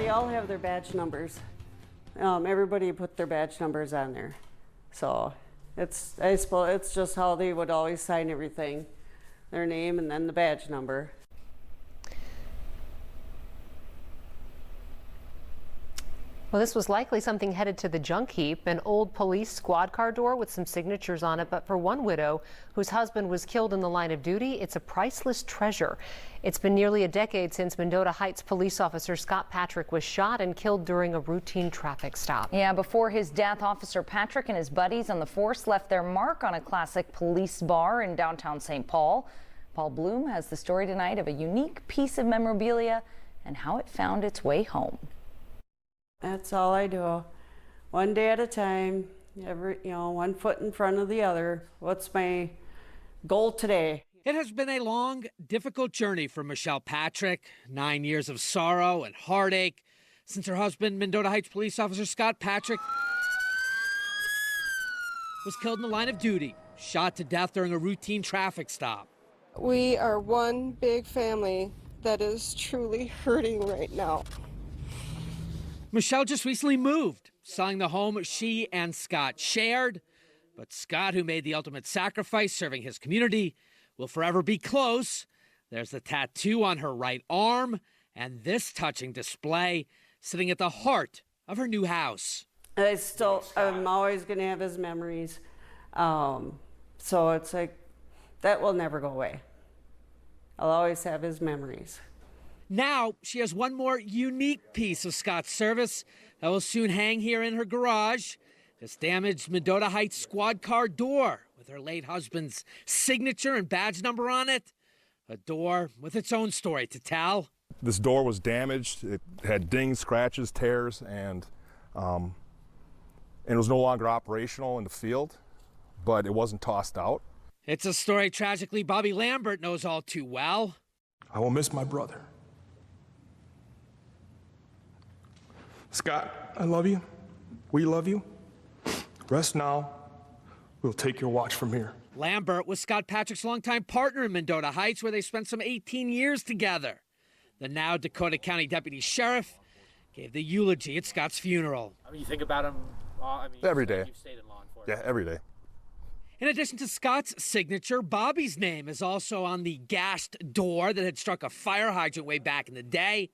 they all have their badge numbers. Everybody put their badge numbers on there. So I suppose it's just how they would always sign everything. Their name and then the badge number. Well, this was likely something headed to the junk heap, an old police squad car door with some signatures on it. But for one widow whose husband was killed in the line of duty, it's a priceless treasure. It's been nearly a decade since Mendota Heights police officer Scott Patrick was shot and killed during a routine traffic stop. Yeah, before his death, Officer Patrick and his buddies on the force left their mark on a classic police bar in downtown St. Paul. Paul Bloom has the story tonight of a unique piece of memorabilia and how it found its way home. That's all I do. One day at a time, one foot in front of the other. What's my goal today? It has been a long, difficult journey for Michelle Patrick. 9 years of sorrow and heartache since her husband, Mendota Heights police officer Scott Patrick, was killed in the line of duty, shot to death during a routine traffic stop. We are one big family that is truly hurting right now. Michelle just recently moved, selling the home she and Scott shared. But Scott, who made the ultimate sacrifice serving his community, will forever be close. There's the tattoo on her right arm and this touching display sitting at the heart of her new house. I'm always going to have his memories. So it's like, that will never go away. I'll always have his memories. Now she has one more unique piece of Scott's service that will soon hang here in her garage. This damaged Mendota Heights squad car door with her late husband's signature and badge number on it. A door with its own story to tell. This door was damaged. It had dings, scratches, tears, and it was no longer operational in the field, but it wasn't tossed out. It's a story tragically Bobby Lambert knows all too well. I will miss my brother. Scott, I love you. We love you. Rest now. We'll take your watch from here. Lambert was Scott Patrick's longtime partner in Mendota Heights, where they spent some 18 years together. The now Dakota County Deputy Sheriff gave the eulogy at Scott's funeral. I mean, you think about him every day. You've stayed in law enforcement. Yeah, every day. In addition to Scott's signature, Bobby's name is also on the gashed door that had struck a fire hydrant way back in the day,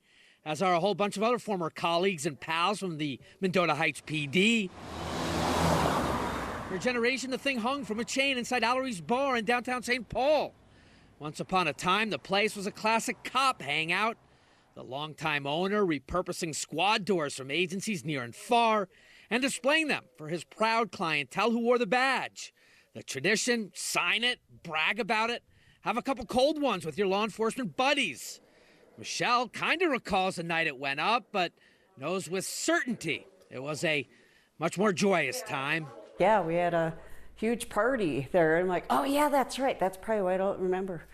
as are a whole bunch of other former colleagues and pals from the Mendota Heights PD. For a generation, the thing hung from a chain inside Allery's Bar in downtown St. Paul. Once upon a time, the place was a classic cop hangout. The longtime owner repurposing squad doors from agencies near and far and displaying them for his proud clientele who wore the badge. The tradition, sign it, brag about it, have a couple cold ones with your law enforcement buddies. Michelle kind of recalls the night it went up, but knows with certainty it was a much more joyous time. Yeah, we had a huge party there. I'm like, oh yeah, that's right. That's probably why I don't remember.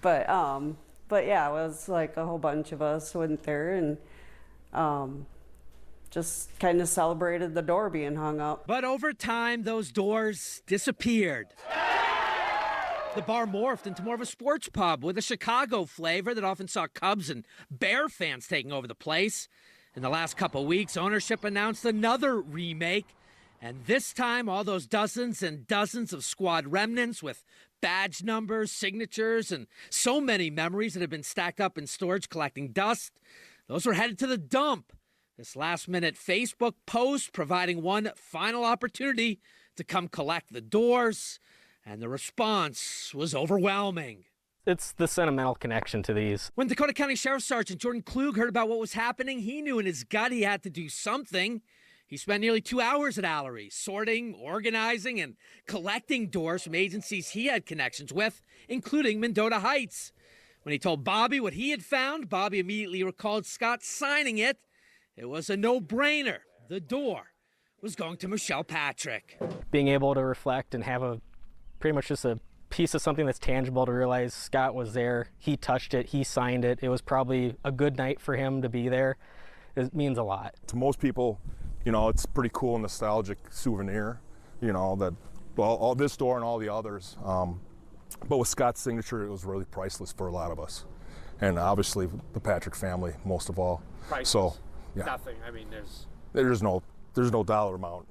But yeah, it was like a whole bunch of us went there and just kind of celebrated the door being hung up. But over time, those doors disappeared. The bar morphed into more of a sports pub with a Chicago flavor that often saw Cubs and Bear fans taking over the place. In the last couple weeks, ownership announced another remake. And this time, all those dozens and dozens of squad remnants with badge numbers, signatures, and so many memories that have been stacked up in storage collecting dust, those were headed to the dump. This last-minute Facebook post providing one final opportunity to come collect the doors. And the response was overwhelming. It's the sentimental connection to these. When Dakota County Sheriff Sergeant Jordan Klug heard about what was happening, he knew in his gut he had to do something. He spent nearly 2 hours at Allery, sorting, organizing, and collecting doors from agencies he had connections with, including Mendota Heights. When he told Bobby what he had found, Bobby immediately recalled Scott signing it. It was a no-brainer. The door was going to Michelle Patrick. Being able to reflect and have pretty much just a piece of something that's tangible to realize Scott was there, he touched it, he signed it. It was probably a good night for him to be there. It means a lot. To most people, it's a pretty cool, nostalgic souvenir, that, well, all this door and all the others, But with Scott's signature, it was really priceless for a lot of us. And obviously the Patrick family, most of all. Priceless. So, yeah. Nothing. I mean, There's no dollar amount.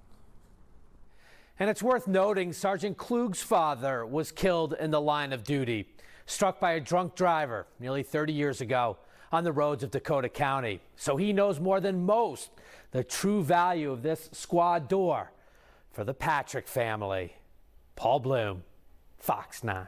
And it's worth noting Sergeant Klug's father was killed in the line of duty, struck by a drunk driver nearly 30 years ago on the roads of Dakota County. So he knows more than most the true value of this squad door for the Patrick family. Paul Bloom, Fox 9.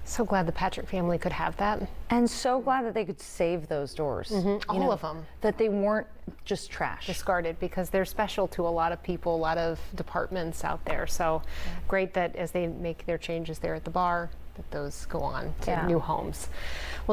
So glad the Patrick family could have that. And so glad that they could save those doors. All of them. That they weren't just trash. Discarded, because they're special to a lot of people, a lot of departments out there. So great that as they make their changes there at the bar, that those go on to new homes. Well,